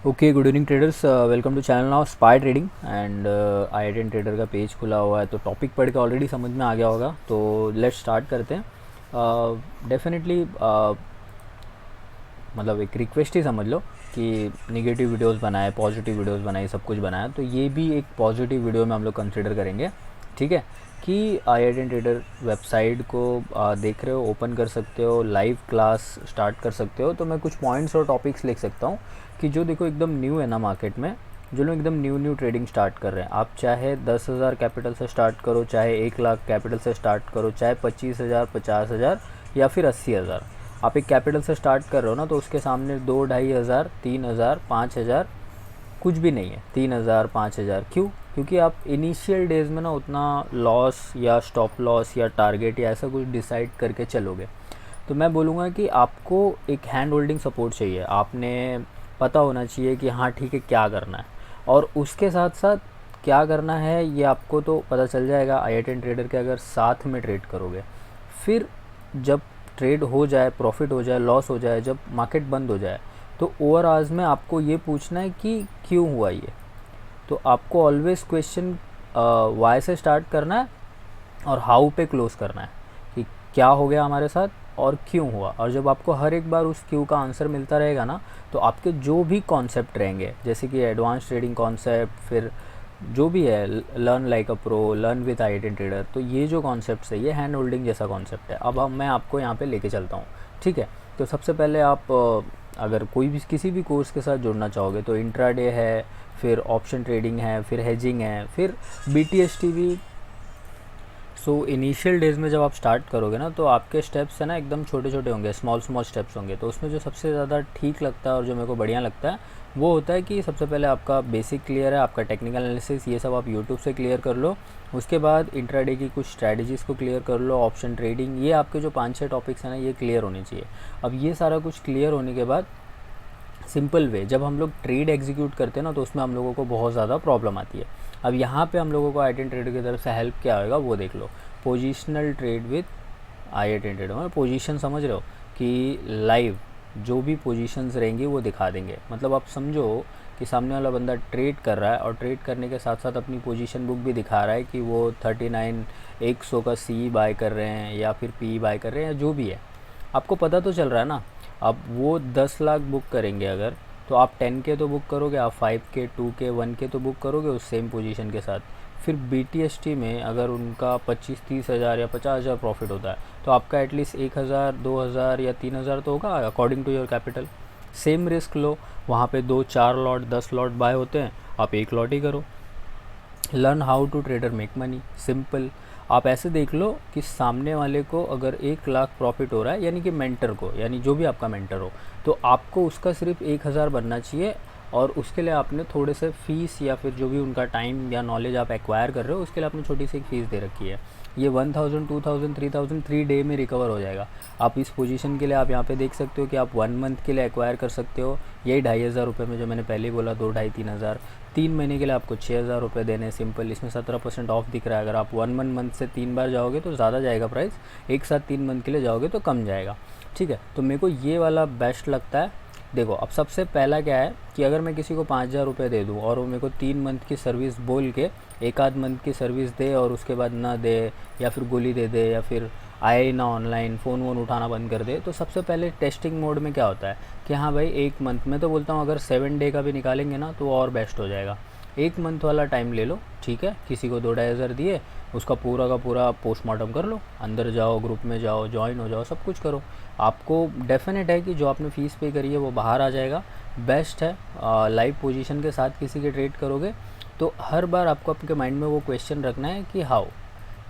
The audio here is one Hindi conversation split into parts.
Okay, good evening traders, welcome to channel now spy trading and आई10 ट्रेडर का पेज खुला हुआ है तो टॉपिक पढ़ के ऑलरेडी समझ में आ गया होगा। तो लेट्स स्टार्ट करते हैं। डेफिनेटली मतलब एक रिक्वेस्ट ही समझ लो कि नेगेटिव वीडियोस बनाए, पॉजिटिव वीडियोस बनाए, सब कुछ बनाया, तो ये भी एक पॉजिटिव वीडियो में हम लोग कंसिडर करेंगे। ठीक है कि आई10 ट्रेडर वेबसाइट को देख रहे हो, ओपन कर सकते हो, लाइव क्लास स्टार्ट कर सकते हो। तो मैं कुछ पॉइंट्स और टॉपिक्स लिख सकता हूँ कि जो देखो एकदम न्यू है ना मार्केट में, जो लोग एकदम न्यू ट्रेडिंग स्टार्ट कर रहे हैं, आप चाहे 10,000 कैपिटल से स्टार्ट करो, चाहे 1 लाख कैपिटल से स्टार्ट करो, चाहे 25,000, 50,000 या फिर 80,000, आप एक कैपिटल से स्टार्ट कर रहे हो ना, तो उसके सामने 2-2,500, 3,000, 5,000 कुछ भी नहीं है। 3,000, 5,000 क्यों? क्योंकि आप इनिशियल डेज में ना उतना लॉस या स्टॉप लॉस या टारगेट या ऐसा कुछ डिसाइड करके चलोगे। तो मैं बोलूँगा कि आपको एक हैंड होल्डिंग सपोर्ट चाहिए। आपने पता होना चाहिए कि हाँ ठीक है क्या करना है, और उसके साथ साथ क्या करना है ये आपको तो पता चल जाएगा आई10 ट्रेडर के अगर साथ में ट्रेड करोगे। फिर जब ट्रेड हो जाए, प्रॉफिट हो जाए, लॉस हो जाए, जब मार्केट बंद हो जाए, तो ओवर आवर्स में आपको ये पूछना है कि क्यों हुआ ये। तो आपको ऑलवेज क्वेश्चन वाई से स्टार्ट करना है और हाउ पे क्लोज करना है कि क्या हो गया हमारे साथ और क्यों हुआ। और जब आपको हर एक बार उस क्यों का आंसर मिलता रहेगा ना, तो आपके जो भी कॉन्सेप्ट रहेंगे, जैसे कि एडवांस ट्रेडिंग कॉन्सेप्ट, फिर जो भी है learn like a pro, learn with आई10 ट्रेडर, तो ये जो कॉन्सेप्ट है ये हैंड होल्डिंग जैसा कॉन्सेप्ट है। अब मैं आपको यहाँ पे लेके चलता हूँ। ठीक है, तो सबसे पहले आप अगर कोई भी किसी भी कोर्स के साथ जुड़ना चाहोगे तो इंट्राडे है, फिर ऑप्शन ट्रेडिंग है, फिर हेजिंग है, फिर BTST भी। सो इनिशियल डेज़ में जब आप स्टार्ट करोगे ना, तो आपके स्टेप्स है ना एकदम छोटे छोटे होंगे, स्मॉल स्टेप्स होंगे। तो उसमें जो सबसे ज़्यादा ठीक लगता है और जो मेरे को बढ़िया लगता है वो होता है कि सबसे पहले आपका बेसिक क्लियर है, आपका टेक्निकल एनालिसिस ये सब आप यूट्यूब से क्लियर कर लो। उसके बाद इंट्राडे की कुछ स्ट्रैटेजीज़ को क्लियर कर लो, ऑप्शन ट्रेडिंग, ये आपके जो 5-6 टॉपिक्स हैं ना ये क्लियर होने चाहिए। अब ये सारा कुछ क्लियर होने के बाद सिंपल वे जब हम लोग ट्रेड एग्जीक्यूट करते हैं ना, तो उसमें हम लोगों को बहुत ज़्यादा प्रॉब्लम आती है। अब यहाँ पे हम लोगों को आई10 ट्रेडर की तरफ से हेल्प क्या होगा वो देख लो। पोजिशनल ट्रेड विद आई10 ट्रेडर, मतलब पोजीशन समझ रहे हो कि लाइव जो भी पोजीशंस रहेंगी वो दिखा देंगे। मतलब आप समझो कि सामने वाला बंदा ट्रेड कर रहा है और ट्रेड करने के साथ साथ अपनी पोजीशन बुक भी दिखा रहा है कि वो 39 100 का सी बाय कर रहे हैं या फिर पी बाय कर रहे हैं या जो भी है, आपको पता तो चल रहा है ना। अब वो 10 लाख बुक करेंगे अगर, तो आप 10K तो बुक करोगे, आप 5K, 2K, 1K तो बुक करोगे उस सेम पोजीशन के साथ। फिर BTST में अगर उनका 25-30 हज़ार या 50,000 प्रॉफिट होता है, तो आपका एटलीस्ट 1,000, 2,000 या 3,000 तो होगा according to your capital. Same risk लो, वहाँ पे 2-4 लॉट 10 लॉट बाय होते हैं, आप एक लॉट ही करो। Learn how to trader make money, simple. आप ऐसे देख लो कि सामने वाले को अगर 1 लाख प्रॉफिट हो रहा है, यानी कि मेंटर को, यानी जो भी आपका मेंटर हो, तो आपको उसका सिर्फ 1,000 बनना चाहिए। और उसके लिए आपने थोड़े से फ़ीस या फिर जो भी उनका टाइम या नॉलेज आप एक्वायर कर रहे हो, उसके लिए आपने छोटी सी एक फ़ीस दे रखी है। ये 1,000, 2,000, 3,000 3 डे में रिकवर हो जाएगा। आप इस पोजीशन के लिए आप यहाँ पे देख सकते हो कि आप 1 मंथ के लिए एक्वायर कर सकते हो, यही 2,500 में जो मैंने पहले ही बोला, 2, ढाई, 3,000। 3 महीने के लिए आपको 6,000 रुपये देने, सिंपल। इसमें 17% ऑफ दिख रहा है। अगर आप 1 मंथ से 3 बार जाओगे तो ज़्यादा जाएगा प्राइस, एक साथ 3 मंथ के लिए जाओगे तो कम जाएगा। ठीक है, तो मेरे को ये वाला बेस्ट लगता है। देखो अब सबसे पहला क्या है कि अगर मैं किसी को 5,000 रुपये दे दूँ और वो मेरे को 3 मंथ की सर्विस बोल के एक आध मंथ की सर्विस दे और उसके बाद ना दे, या फिर गोली दे दे, या फिर आए ही ना ऑनलाइन, फ़ोन वोन उठाना बंद कर दे, तो सबसे पहले टेस्टिंग मोड में क्या होता है कि हाँ भाई 1 मंथ, मैं तो बोलता हूँ अगर 7 डे का भी निकालेंगे ना तो और बेस्ट हो जाएगा। 1 मंथ वाला टाइम ले लो, ठीक है। किसी को 2-2,500 दिए, उसका पूरा का पूरा पोस्टमार्टम कर लो, अंदर जाओ, ग्रुप में जाओ, ज्वाइन हो जाओ, सब कुछ करो। आपको डेफिनेट है कि जो आपने फ़ीस पे करी है वो बाहर आ जाएगा। बेस्ट है। लाइव पोजीशन के साथ किसी के ट्रेड करोगे तो हर बार आपको आपके माइंड में वो क्वेश्चन रखना है कि हाउ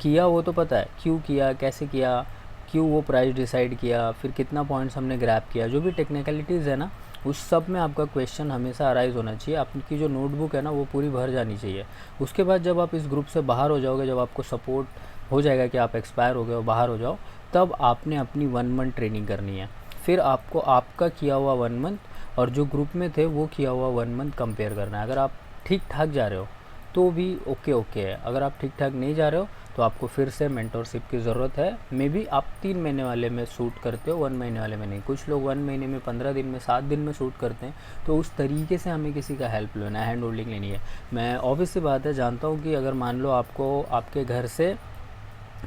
किया, वो तो पता है, क्यों किया, कैसे किया, क्यों वो प्राइस डिसाइड किया, फिर कितना पॉइंट्स हमने ग्रैब किया, जो भी टेक्निकलिटीज़ है ना, उस सब में आपका क्वेश्चन हमेशा अराइज होना चाहिए। आपकी जो नोटबुक है ना वो पूरी भर जानी चाहिए। उसके बाद जब आप इस ग्रुप से बाहर हो जाओगे, जब आपको सपोर्ट हो जाएगा कि आप एक्सपायर हो गए हो, बाहर हो जाओ, तब आपने अपनी 1 मंथ ट्रेनिंग करनी है। फिर आपको आपका किया हुआ 1 मंथ और जो ग्रुप में थे वो किया हुआ 1 मंथ कंपेयर करना है। अगर आप ठीक ठाक जा रहे हो तो भी ओके है, अगर आप ठीक ठाक नहीं जा रहे हो तो आपको फिर से मेंटोरशिप की ज़रूरत है। मे बी आप 3 महीने वाले में शूट करते हो, 1 महीने वाले में नहीं। कुछ लोग 1 महीने में, 15 दिन में, 7 दिन में शूट करते हैं। तो उस तरीके से हमें किसी का हेल्प लेना है, हैंड होल्डिंग लेनी है। मैं ऑब्वियस सी बात है जानता हूँ कि अगर मान लो आपको आपके घर से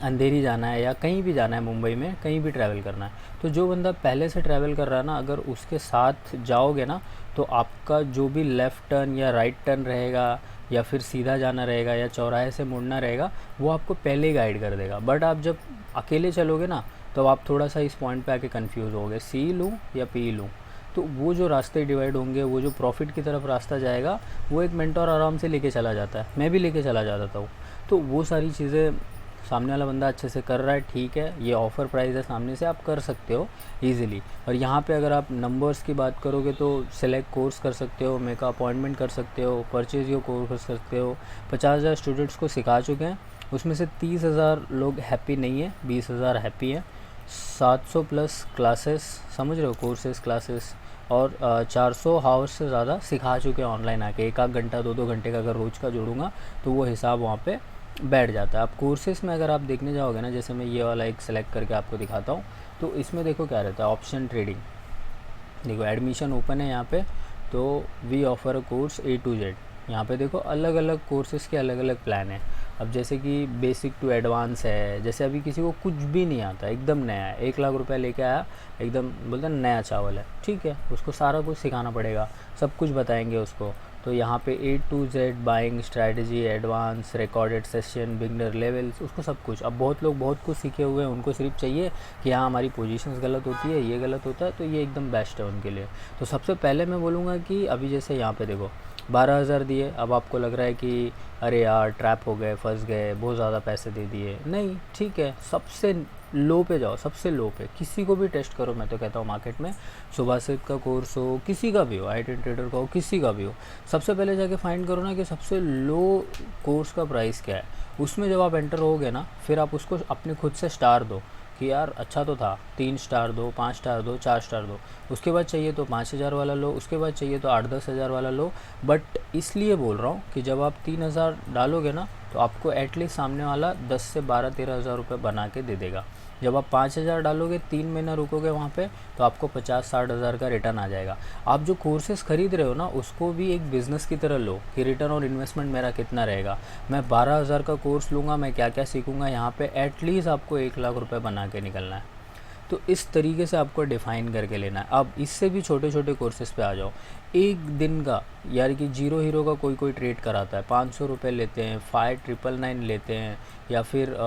अंधेरी जाना है या कहीं भी जाना है, मुंबई में कहीं भी ट्रैवल करना है, तो जो बंदा पहले से ट्रैवल कर रहा है ना, अगर उसके साथ जाओगे ना, तो आपका जो भी लेफ़्ट टर्न या राइट टर्न रहेगा या फिर सीधा जाना रहेगा या चौराहे से मुड़ना रहेगा, वो आपको पहले ही गाइड कर देगा। बट आप जब अकेले चलोगे ना, तो आप थोड़ा सा इस पॉइंट पे आके कंफ्यूज होगे, सी लूँ या पी लूँ। तो वो जो रास्ते डिवाइड होंगे, वो जो प्रॉफिट की तरफ रास्ता जाएगा, वो एक मेंटोर आराम से लेके चला जाता है। मैं भी लेके चला जाता हूँ। तो वो सारी चीज़ें सामने वाला बंदा अच्छे से कर रहा है, ठीक है, ये ऑफ़र प्राइस है सामने से, आप कर सकते हो ईज़िली। और यहाँ पे अगर आप नंबर्स की बात करोगे तो सेलेक्ट कोर्स कर सकते हो, मेक अपॉइंटमेंट कर सकते हो, परचेज योर कोर्स कर सकते हो। 50,000 स्टूडेंट्स को सिखा चुके हैं, उसमें से 30,000 लोग हैप्पी नहीं है, 20,000 हैप्पी है। 700 प्लस क्लासेस, समझ रहे हो, कोर्सेज क्लासेस, और 400 हावर्स से ज़्यादा सिखा चुके हैं ऑनलाइन आके। 1 घंटा 2 घंटे का अगर रोज़ का जोड़ूंगा तो वो हिसाब वहाँ पे बैठ जाता है। अब कोर्सेज़ में अगर आप देखने जाओगे ना, जैसे मैं ये वाला एक सेलेक्ट करके आपको दिखाता हूँ, तो इसमें देखो क्या रहता है, ऑप्शन ट्रेडिंग। देखो एडमिशन ओपन है यहाँ पे, तो we offer a course A to Z। यहाँ पे देखो अलग अलग कोर्सेज़ के अलग अलग प्लान है। अब जैसे कि बेसिक टू एडवांस है, जैसे अभी किसी को कुछ भी नहीं आता, एकदम नया है, 1 लाख रुपए लेके आया, एकदम बोलते हैं नया चावल है, ठीक है, उसको सारा कुछ सिखाना पड़ेगा, सब कुछ बताएंगे उसको। तो यहाँ पे A to Z buying strategy, advance, recorded session, beginner levels, उसको सब कुछ। अब बहुत लोग बहुत कुछ सीखे हुए हैं, उनको सिर्फ चाहिए कि हाँ हमारी पोजीशंस गलत होती है, ये गलत होता है, तो ये एकदम बेस्ट है उनके लिए। तो सबसे पहले मैं बोलूँगा कि अभी जैसे यहाँ पे देखो 12,000 दिए, अब आपको लग रहा है कि अरे यार ट्रैप हो गए, फंस गए, बहुत ज़्यादा पैसे दे दिए। नहीं, ठीक है, सबसे लो पे जाओ, सबसे लो पे किसी को भी टेस्ट करो। मैं तो कहता हूँ मार्केट में सुभाषित का कोर्स हो, किसी का भी हो, आई.टी ट्रेडर का हो, किसी का भी हो, सबसे पहले जाके फाइंड करो ना कि सबसे लो कोर्स का प्राइस क्या है। उसमें जब आप एंटर होगे ना, फिर आप उसको अपने खुद से स्टार दो कि यार अच्छा तो था, 3 स्टार दो, 5 स्टार दो, 4 स्टार दो। उसके बाद चाहिए तो 5,000 वाला लो, उसके बाद चाहिए तो 8-10 हज़ार वाला लो। बट इसलिए बोल रहा हूँ कि जब आप 3,000 डालोगे ना, तो आपको एटलीस्ट सामने वाला 10 से 12-13 हज़ार रुपये बना के दे देगा। जब आप 5,000 डालोगे, 3 महीना रुकोगे वहाँ पे, तो आपको 50-60 हज़ार का रिटर्न आ जाएगा। आप जो कोर्सेज़ ख़रीद रहे हो ना, उसको भी एक बिज़नेस की तरह लो कि रिटर्न और इन्वेस्टमेंट मेरा कितना रहेगा। मैं 12,000 का कोर्स लूँगा, मैं क्या क्या सीखूँगा, यहाँ पे एटलीस्ट आपको 1 लाख रुपए बना के निकलना है। तो इस तरीके से आपको डिफ़ाइन करके लेना है। अब इससे भी छोटे छोटे कोर्सेज़ पे आ जाओ। एक दिन का, यानी कि जीरो हीरो का कोई कोई ट्रेड कराता है, 500 रुपये लेते हैं, 5,999 लेते हैं, या फिर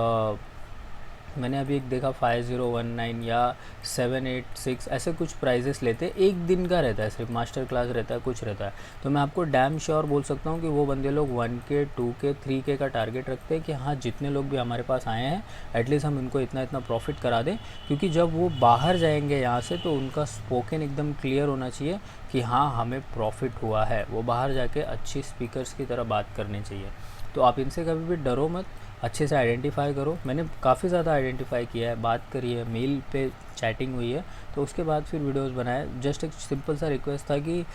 मैंने अभी एक देखा 5019 या 786, ऐसे कुछ प्राइजेस लेते हैं। एक दिन का रहता है, सिर्फ मास्टर क्लास रहता है, कुछ रहता है। तो मैं आपको डैम श्योर बोल सकता हूँ कि वो बंदे लोग 1K 2K 3K का टारगेट रखते हैं कि हाँ जितने लोग भी हमारे पास आए हैं एटलीस्ट हम इनको इतना इतना प्रॉफिट करा दें। क्योंकि जब वो बाहर जाएंगे यहाँ से, तो उनका स्पोकन एकदम क्लियर होना चाहिए कि हाँ हमें प्रॉफिट हुआ है। वो बाहर जाके अच्छी स्पीकर्स की तरह बात करनी चाहिए। तो आप इनसे कभी भी डरो मत, अच्छे से आइडेंटिफाई करो। मैंने काफ़ी ज़्यादा आइडेंटिफाई किया है, बात करी है, मेल पे चैटिंग हुई है, तो उसके बाद फिर वीडियोस बनाए। जस्ट एक सिंपल सा रिक्वेस्ट था कि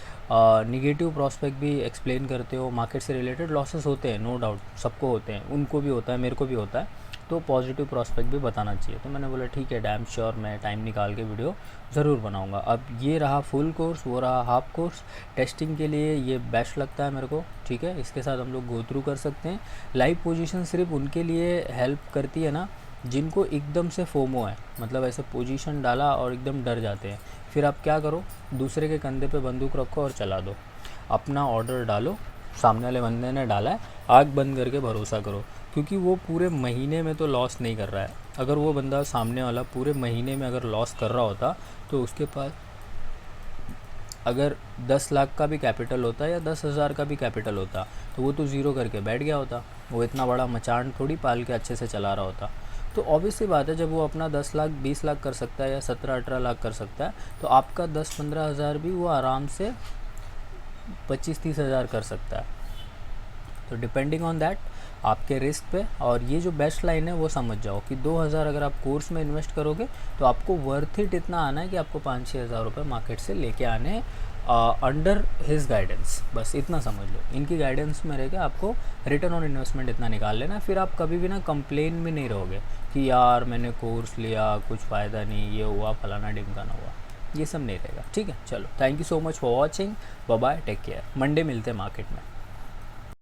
निगेटिव प्रॉस्पेक्ट भी एक्सप्लेन करते हो, मार्केट से रिलेटेड लॉसेस होते हैं, नो डाउट सबको होते हैं, उनको भी होता है, मेरे को भी होता है, तो पॉजिटिव प्रॉस्पेक्ट भी बताना चाहिए। तो मैंने बोला ठीक है, डैम श्योर मैं टाइम निकाल के वीडियो ज़रूर बनाऊंगा। अब ये रहा फुल कोर्स, वो रहा हाफ कोर्स। टेस्टिंग के लिए ये बेस्ट लगता है मेरे को, ठीक है, इसके साथ हम लोग गो थ्रू कर सकते हैं। लाइव पोजीशन सिर्फ उनके लिए हेल्प करती है ना जिनको एकदम से फोमो है, मतलब ऐसे पोजीशन डाला और एकदम डर जाते हैं। फिर आप क्या करो, दूसरे के कंधे पे बंदूक रखो और चला दो, अपना ऑर्डर डालो, सामने वाले बंदे ने डाला है, आँख बंद करके भरोसा करो, क्योंकि वो पूरे महीने में तो लॉस नहीं कर रहा है। अगर वो बंदा सामने वाला पूरे महीने में अगर लॉस कर रहा होता, तो उसके पास अगर 10 लाख का भी कैपिटल होता या 10,000 का भी कैपिटल होता, तो वो तो ज़ीरो करके बैठ गया होता। वो इतना बड़ा मचान थोड़ी पाल के अच्छे से चला रहा होता। तो ऑब्वियस सी बात है, जब वो अपना 10 लाख 20 लाख कर सकता है या 17-18 लाख कर सकता है, तो आपका 10-15 हज़ार भी वो आराम से 25-30 हज़ार कर सकता है। तो डिपेंडिंग ऑन दैट आपके रिस्क पे। और ये जो बेस्ट लाइन है वो समझ जाओ कि 2,000 अगर आप कोर्स में इन्वेस्ट करोगे, तो आपको वर्थ इट इतना आना है कि आपको 5-6 हज़ार रुपये मार्केट से लेके आने हैं अंडर हिज गाइडेंस, बस इतना समझ लो। इनकी गाइडेंस में रह के आपको रिटर्न ऑन इन्वेस्टमेंट इतना निकाल लेना, फिर आप कभी भी ना कंप्लेन भी नहीं रहोगे कि यार मैंने कोर्स लिया कुछ फ़ायदा नहीं, ये हुआ फलाना ढिमकाना हुआ, ये सब नहीं रहेगा। ठीक है, चलो thank you so much for watching, bye bye, take care, Monday मिलते हैं मार्केट में।